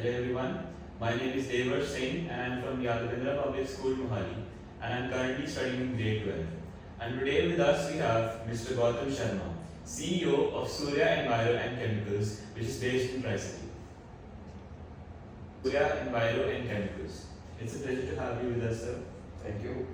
Hello everyone, my name is DevArsh and I am from Yadavendra Public School, Mohali, and I am currently studying in grade 12. And today with us we have Mr. Gautam Sharma, CEO of Surya Enviro and Chemicals, which is based in Tricity. Surya Enviro and Chemicals. It's a pleasure to have you with us, sir. Thank you.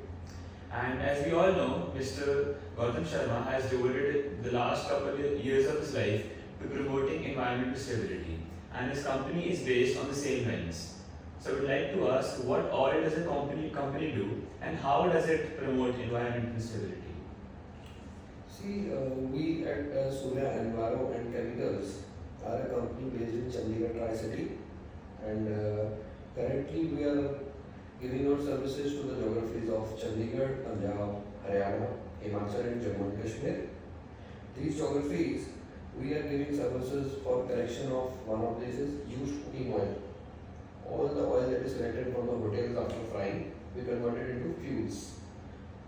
And as we all know, Mr. Gautam Sharma has devoted the last couple of years of his life to promoting environmental stability, and his company is based on the same lines. So I would like to ask, what all does a company do, and how does it promote environmental stability? See, we at Surya Enviro and Chemicals are a company based in Chandigarh, Tricity, and currently we are giving our services to the geographies of Chandigarh, Punjab, Haryana, Himachal and Jammu and Kashmir. These geographies, we are giving services for collection of one of these is used cooking oil. All the oil that is collected from the hotels after frying, we convert it into fuels.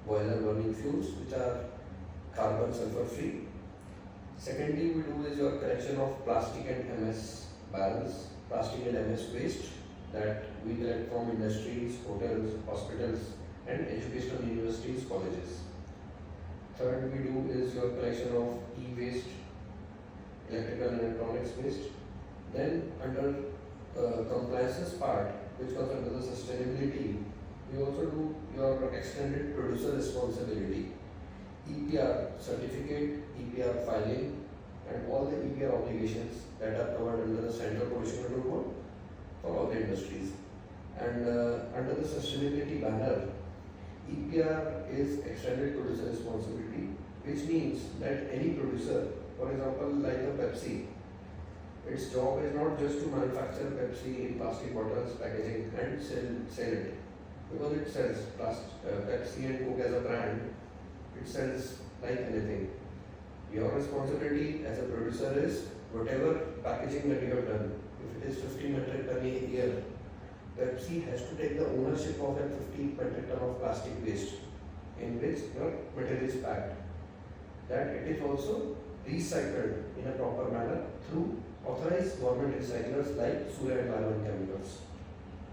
Boiler burning fuels which are carbon sulfur free. Secondly, we do is your collection of plastic and MS barrels, plastic and MS waste that we collect from industries, hotels, hospitals and educational universities, colleges. Third, we do is your collection of e-waste, electrical and electronics waste. Then under compliances part, which comes under the sustainability, we also do your extended producer responsibility, EPR certificate, EPR filing and all the EPR obligations that are covered under the Central Pollution Control Board for all the industries. And under the sustainability banner, EPR is extended producer responsibility, which means that any producer, for example like a Pepsi, its job is not just to manufacture Pepsi in plastic bottles, packaging and sell it, because it sells Pepsi and Coke as a brand, it sells like anything. Your responsibility as a producer is whatever packaging that you have done. If it is 50 metric ton a year, Pepsi has to take the ownership of that 50 metric ton of plastic waste in which your material is packed. That it is also recycled in a proper manner through authorized government recyclers like Surya Enviro and Chemicals.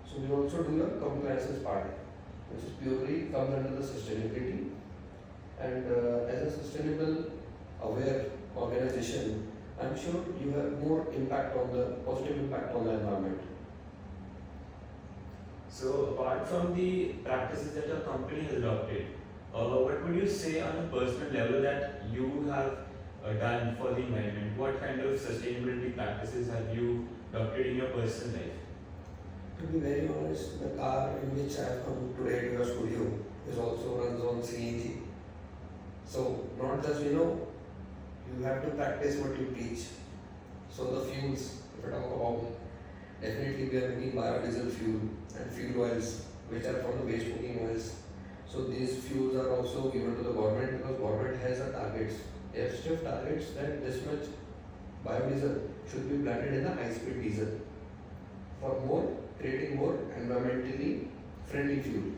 So we also do your compliances part, which is purely comes under the sustainability. And as a sustainable aware organization, I'm sure you have more impact on the positive impact on the environment. So apart from the practices that your company has adopted, what would you say on a personal level that you have done for the environment? What kind of sustainability practices have you adopted in your personal life? To be very honest, the car in which I have come today to your studio is also runs on CNG. So not just you have to practice what you preach. So the fuels, if I talk about, definitely we are making biodiesel fuel and fuel oils which are from the waste cooking oils. So these fuels are also given to the government because government has a targets. They have strict targets that this much biodiesel should be blended in the high-speed diesel for creating more environmentally friendly fuel.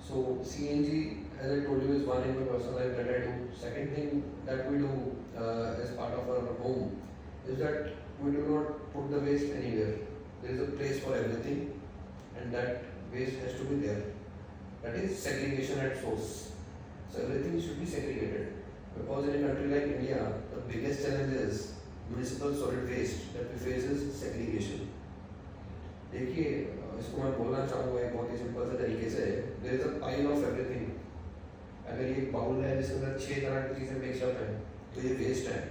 So CNG, as I told you, is one in my personal life that I do. Second thing that we do as part of our home is that we do not put the waste anywhere. There is a place for everything and that waste has to be there. That is segregation at source. So everything should be segregated. Because in a country like India, the biggest challenge is municipal solid waste that we face is segregation. देखिए इसको मैं बोलना चाहूँगा एक बहुत ही simple से तरीके से, there is a pile of everything. अगर ये बाउल है जिसके अंदर 6 तरह की चीज़ें मिक्सअप हैं, तो ये वेस्ट है.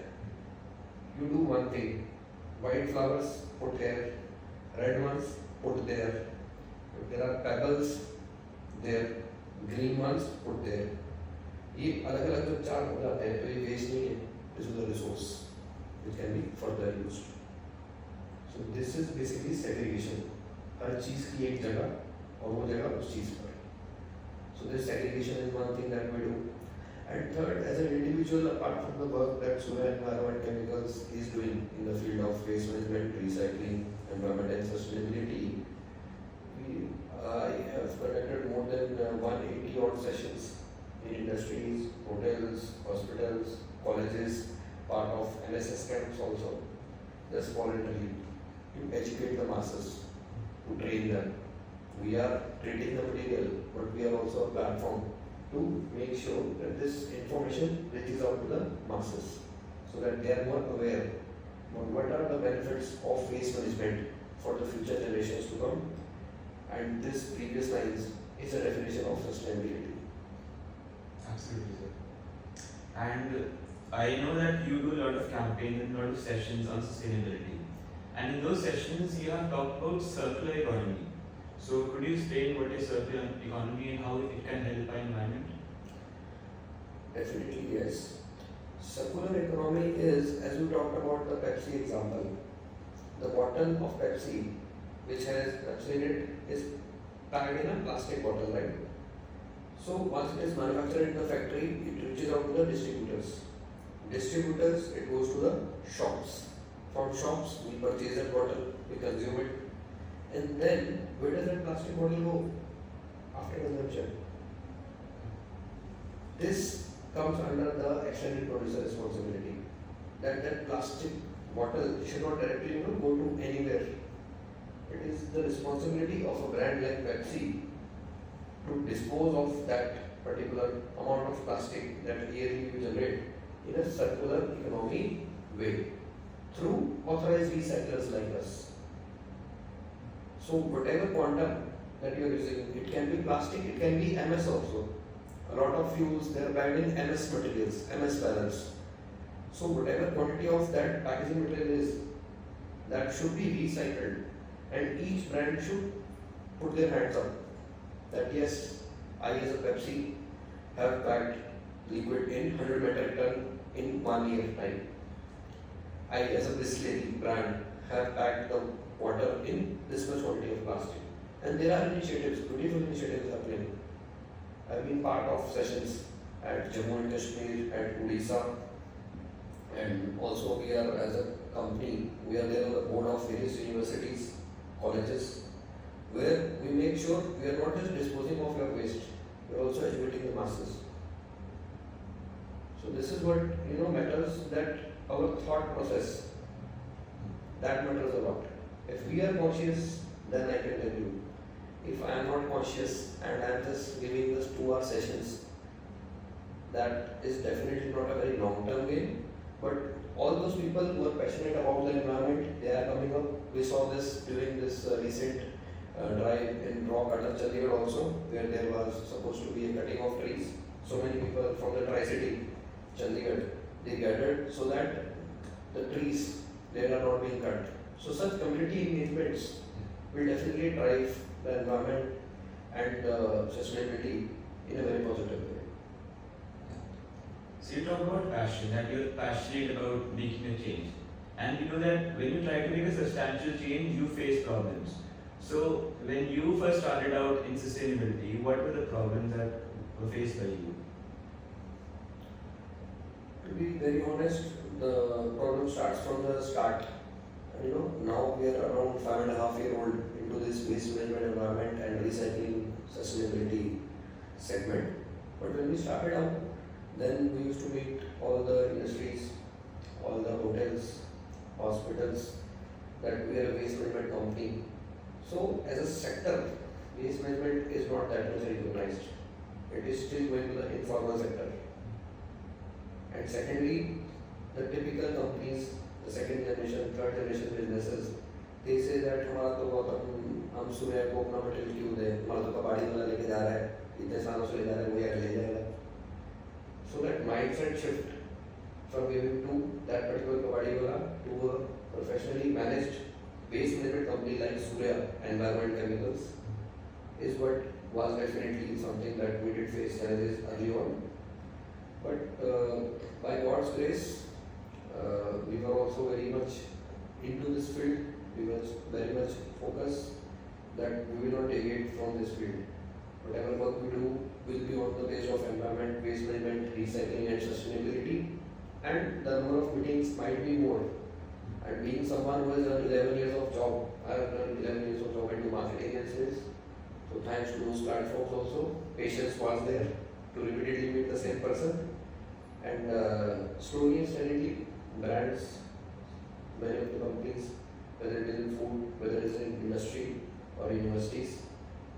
You do one thing. White flowers put here, red ones put there. If there are pebbles there, green ones put there. ये अलग अलग जो चार हो जाते हैं तो ये वेस्ट नहीं है. This is a resource which can be further used. So this is basically segregation. हर चीज़ की एक जगह और वो जगह उस चीज़ पर. So this segregation is one thing that we do. And third, as an individual, apart from the work that Surya Enviro and Chemicals is doing in the field of waste management, recycling, environment and sustainability, I have conducted more than 180 odd sessions in industries, hotels, hospitals, colleges, part of NSS camps also, just voluntarily. to educate the masses, to train them. We are creating the material, but we are also a platform to make sure that this information reaches out to the masses so that they are more aware of what are the benefits of waste management for the future generations to come. And this previous lines is a definition of sustainability. Absolutely, sir. And I know that you do a lot of campaigns and a lot of sessions on sustainability. And in those sessions, you have talked about circular economy. So, could you explain what is circular economy and how it can help our environment? Definitely, yes. Circular economy is, as we talked about the Pepsi example, the bottle of Pepsi, which has Pepsi in it, is packed in a plastic bottle, right? So once it is manufactured in the factory, it reaches out to the distributors. Distributors, it goes to the shops. From shops, we purchase that bottle, we consume it, and then where does that plastic bottle go after consumption? This comes under the extended producer responsibility. That plastic bottle should not directly go to anywhere. It is the responsibility of a brand like Pepsi to dispose of that particular amount of plastic that yearly you generate in a circular economy way through authorized recyclers like us. So whatever quantum that you are using, it can be plastic, it can be MS also. A lot of fuels, they are banned in MS materials, MS balance. So whatever quantity of that packaging material is, that should be recycled, and each brand should put their hands up that yes, I as a Pepsi have packed liquid in 100 metric ton in 1 year time. I as a Bisleri brand have packed the water in this much quantity of plastic. And there are initiatives, beautiful initiatives happening. I've been part of sessions at Jammu and Kashmir, at Odisha, and also we are as a company, we are there on the board of various universities, colleges, where we make sure we are not just disposing of your waste, we are also educating the masses. So this is what matters, that our thought process, that matters a lot. If we are conscious, then I can tell you. If I am not conscious and I am just giving this 2-hour sessions, that is definitely not a very long-term game. But all those people who are passionate about the environment, they are coming up. We saw this during this recent drive in Rock under Chandigarh also, where there was supposed to be a cutting of trees. So many people from the Tricity, Chandigarh, they gathered so that the trees, they are not being cut. So such community engagements will definitely drive the environment and sustainability in a very positive way. So you talk about passion, that you're passionate about making a change. And you know that when you try to make a substantial change, you face problems. So when you first started out in sustainability, what were the problems that were faced by you? To be very honest, the problem starts from the start. Now we are around 5.5 years old into this waste management environment and recycling sustainability segment. But when we started out, then we used to meet all the industries, all the hotels, hospitals, that we are a waste management company. So as a sector, waste management is not that much recognized. It is still going to the informal sector. And secondly, the typical companies, the second generation, third generation businesses, they say that हमारा तो गौतम हम सूर्या को अपना material क्यों दे, हमारा तो कबाड़ी वाला लेके जा रहा है, इतने सालों से ले जा रहा है, वो यार ले जाएगा. So that mindset shift from giving to that particular कबाड़ी वाला to a professionally managed waste management company like Surya Chemicals is what was definitely something that we did face challenges early on. But by God's grace, we were also very much into this field. We were very much focused that we will not deviate from this field. Whatever work we do will be on the page of environment, waste management, recycling and sustainability. And the number of meetings might be more. And being someone who has done 11 years of job, I have done 11 years of job into marketing and sales. So thanks to those platforms also, patience was there to repeatedly meet the same person. And slowly and steadily, brands, many of the companies, whether it is in food, whether it is in industry or universities.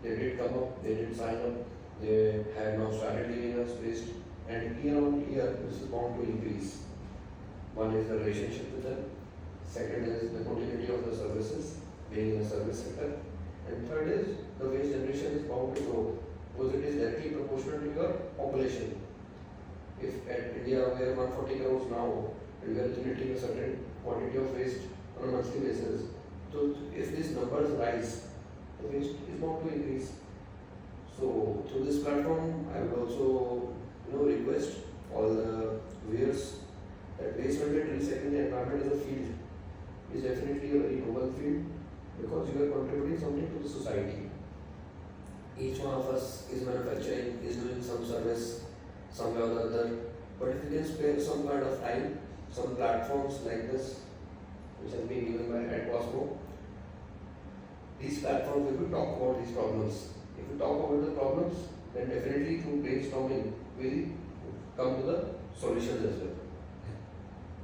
They did come up, they did sign up, they have now started giving us waste, and year on year this is bound to increase. One is the relationship with them, second is the continuity of the services, being in the service sector, and third is the waste generation is bound to grow because it is directly proportional to your population. If at India we are 140 crores now, and we are generating a certain quantity of waste on a monthly basis, so if these numbers rise, the waste is bound to increase. So through this platform, I would also request all the viewers that waste management recycling the environment as a field is definitely a very noble field because you are contributing something to the society. Each one of us is manufacturing, is doing some service, some way or the other. But if you can spare some kind of time, some platforms like this, which has been given by EdPlus, these platforms will talk about these problems. If we talk about the problems, then definitely through brainstorming, we'll come to the solutions as well.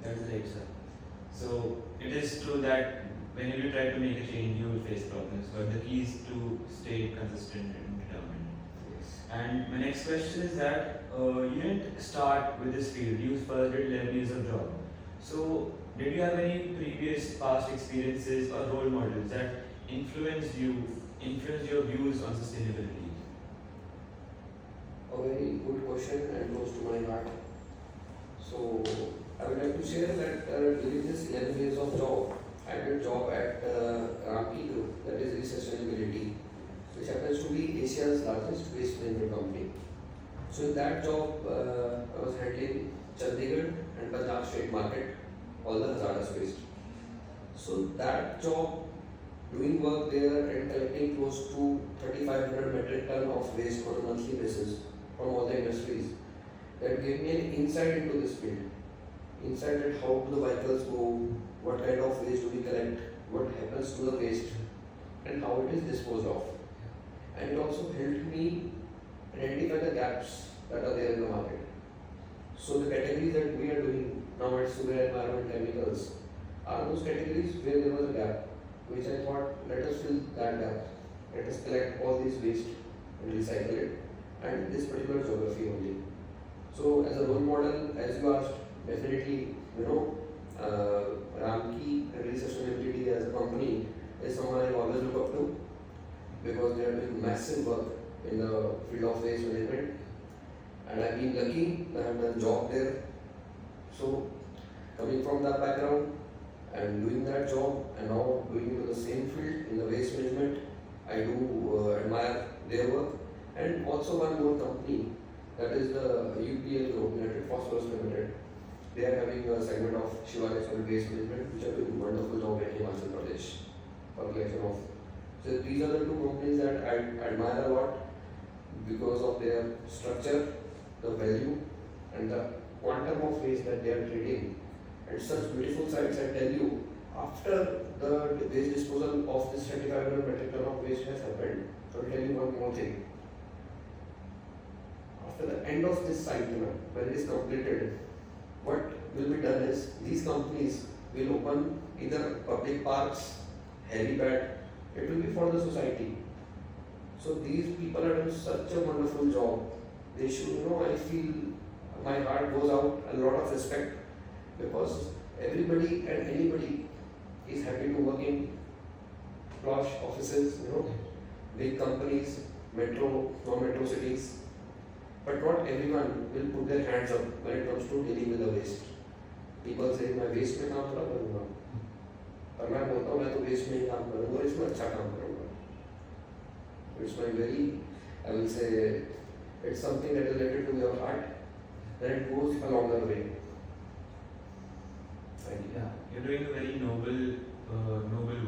That is right, sir. So it is true that whenever you try to make a change, you will face problems, but the key is to stay consistent and determined. Yes. And my next question is that you didn't start with this field, you first did 11 years of job. So did you have any previous past experiences or role models that influenced your views on sustainability? A very good question and close to my heart. So I would like to share that during this 11 years of job, I did a job at Ramki Group, that is Sustainability, which happens to be Asia's largest waste management company. So in that job, I was handling Chandigarh and Punjab state market, all the hazardous waste. So that job, doing work there and collecting close to 3,500 metric ton of waste on a monthly basis from all the industries, that gave me an insight into this field. Insight at how the vehicles go, what kind of waste do we collect, what happens to the waste, and how it is disposed of. And it also helped me identify the gaps that are there in the market. So the categories that we are doing now at Surya Chemicals are those categories where there was a gap, which I thought, let us fill that gap. Let us collect all these waste and recycle it, and this particular geography only. So as a role model, as you asked, definitely, Ramki and Sustainability as a company is someone I always look up to because they are doing massive work in the field of waste management, and I've been lucky that I've done a job there. So coming from that background and doing that job and now doing into the same field in the waste management, I do admire their work. And also one more company, that is the UPL Group, United Phosphorus Limited. They are having a segment of Shivaji solid waste management, which are doing a wonderful job in Himachal Pradesh for collection of. So these are the two companies that I admire a lot because of their structure, the value, and the quantum of waste that they are treating. And such beautiful sites, I tell you, after the waste disposal of this 3,500 metric ton of waste has happened, so I'll tell you one more thing. After the end of this cycle, when it is completed, what will be done is these companies will open either public parks, helipad, it will be for the society. So these people are doing such a wonderful job. They should, I feel my heart goes out a lot of respect because everybody and anybody is happy to work in plush offices, big companies, metro, non-metro cities. But not everyone will put their hands up when it comes to dealing with the waste. People say मैं waste में काम थोड़ा करूँगा, पर मैं बोलता हूँ मैं तो waste में ही काम करूँगा, इसमें अच्छा काम करूँगा. It's my very, I will say, it's something that is related to your heart, then it goes a longer way. Thank you. Yeah, you're doing a very noble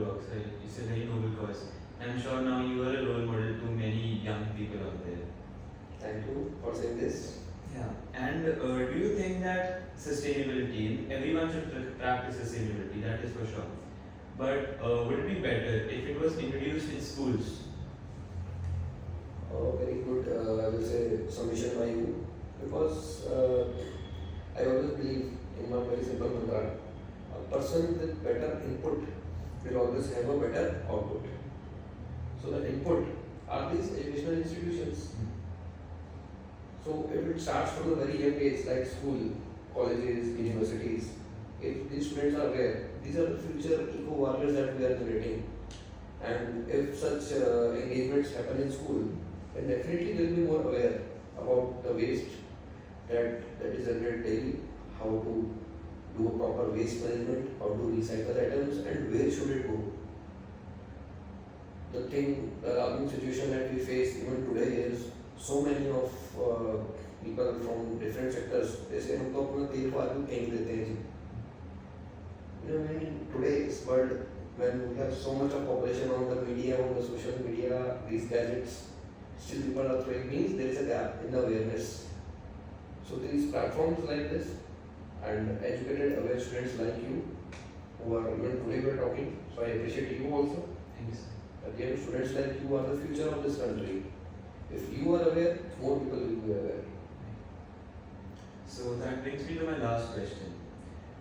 work. So it's a very noble cause. I'm sure now you are a role model to many young people out there. Thank you for saying this. Yeah, and do you think that sustainability, everyone should practice sustainability, that is for sure. But would it be better if it was introduced in schools? Very good, I will say, submission by you. Because I always believe in one very simple mantra. A person with better input will always have a better output. So the input are these educational institutions. So if it starts from a very young age, like school, colleges, universities, if these students are aware, these are the future eco warriors that we are generating. And if such engagements happen in school, then definitely they will be more aware about the waste that is generated daily, how to do a proper waste management, how to recycle items, and where should it go. The alarming situation that we face even today is so many of people from different sectors, they say हम तो अपना तेल फालतू फेंक देते हैं जी. You know, in today's world, when we have so much of population on the media, on the social media, these gadgets, still people are throwing, means there is a gap in the awareness. So these platforms like this and educated aware students like you, who are even today we are talking, so I appreciate you also. Thank you, sir. Again, students like you are the future of this country. If you are aware, more people will be aware. So that brings me to my last question.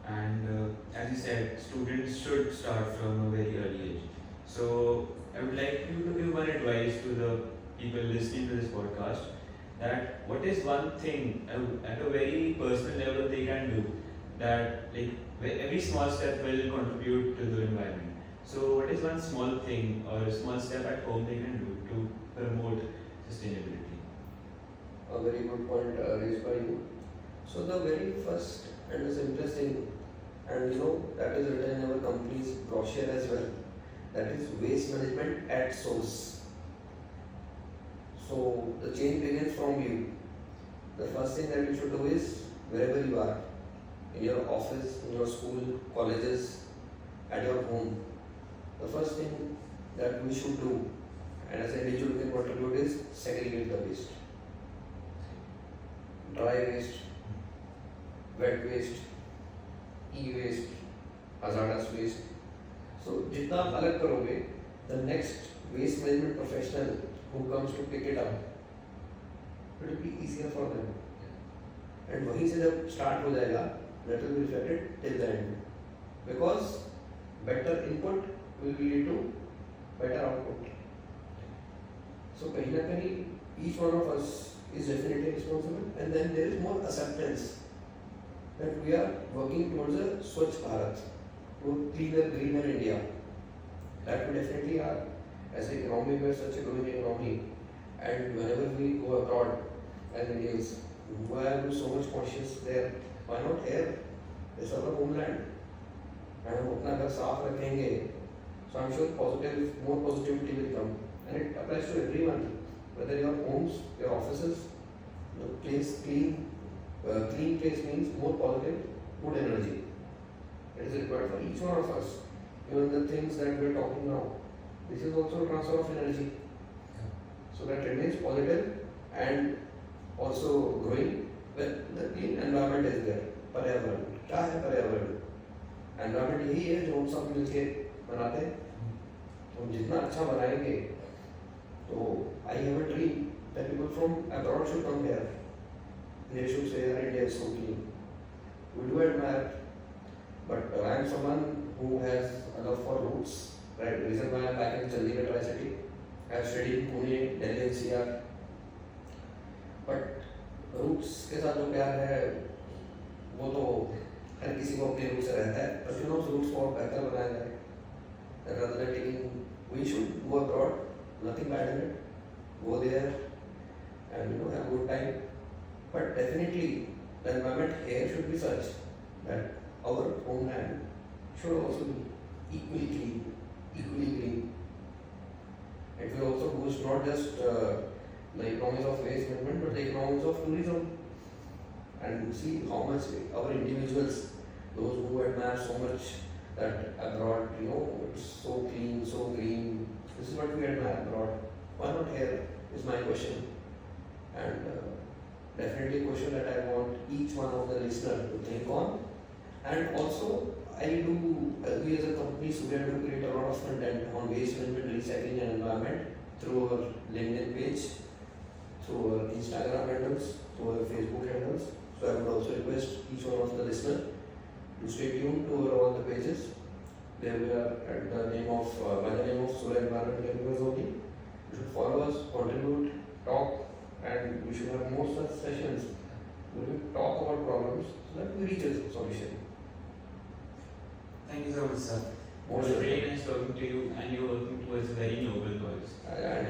And as you said, students should start from a very early age. So I would like you to give one advice to the people listening to this podcast, that what is one thing at a very personal level they can do, that like every small step will contribute to the environment. So what is one small thing or a small step at home they can do to promote sustainability? A very good point raised by you. So the very first and the simplest thing, and that is written in our company's brochure as well, that is waste management at source. So the change begins from you. The first thing that you should do is wherever you are, in your office, in your school, colleges, at your home, the first thing that we should do, and as an individual can contribute, is segregate the waste. Dry waste, wet waste, e-waste, hazardous waste. So जितना आप अलग करोगे, the next waste management professional who comes to pick it up, it will be easier for them. And वहीं से जब start हो जाएगा, that will be reflected till the end. Because better input will lead to better output. So कहीं ना कहीं each one of us is definitely responsible, and then there is more acceptance that we are working towards a Swachh Bharat, to cleaner, greener India. That we definitely are. As an economy, we are such a growing economy, and whenever we go abroad as Indians, why are we so much conscious there? Why not here? It's our homeland. And हम अपना घर साफ रखेंगे, so I'm sure more positivity will come, and it applies to everyone, whether your homes, your offices, the place clean. Clean place means more positive, good energy. It is required for each one of us. Even the things that we are talking now, this is also a transfer of energy. So that remains positive and also growing when the clean environment is there. पर्यावरण क्या है पर्यावरण? Environment यही है जो हम सब मिलके बनाते हैं. तो हम जितना अच्छा बनाएंगे, तो I have a dream that people from abroad should come here. They should say that India is so clean. We do admire, but I am someone who has a love for roots. Right, the reason why I am back in Chandigarh Tricity, I have studied in Pune, Delhi NCR. But roots के साथ जो प्यार है, वो तो हर किसी को अपने रूट से रहता है. But उस roots को और बेहतर बनाया जाए. Rather than taking, we should go abroad. Nothing bad in it. Go there and have a good time. But definitely, the environment here should be such that our homeland should also be equally clean, equally green. It will also boost not just the economies of waste management, but the economies of tourism. And see how much our individuals, those who admire so much that abroad, it's so clean, so green. This is what we admire abroad. Why not here? Is my question. And definitely a question that I want each one of the listeners to think on. And also, we as a company, Surya do create a lot of content on waste management, recycling and environment through our LinkedIn page, through our Instagram handles, through our Facebook handles. So I would also request each one of the listeners to stay tuned to all the pages. There we are at the name of by the name of Surya Environment Chemicals only. You should follow us, contribute, talk, and we should have more such sessions where we talk about problems so that we reach a solution. Thank you so much, sir. It was Most really nice talking to you, and you're working towards a very noble cause. And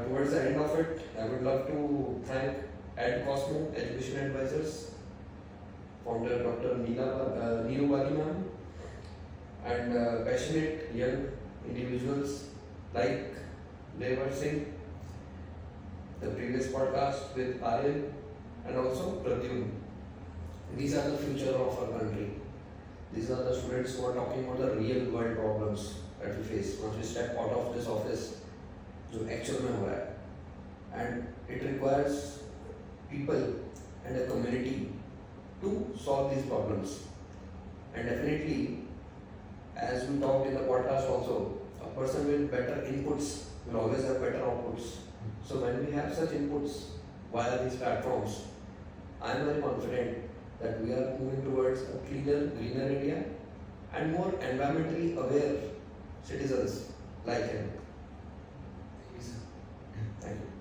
towards the end of it, I would love to thank EdCosmo Education Advisors, founder Dr. Neeru Bali ma'am, and passionate young individuals like DevArsh, the previous podcast with Aryan, and also Pradyum. These are the future of our country. These are the students who are talking about the real world problems that we face once we step out of this office, जो actual में हो रहा है, and it requires people and a community to solve these problems. And definitely, as we talked in the podcast also, a person with better inputs will always have better outputs. So when we have such inputs via these platforms, I am very confident that we are moving towards a cleaner, greener India and more environmentally aware citizens like him. Thank you, sir. Thank you.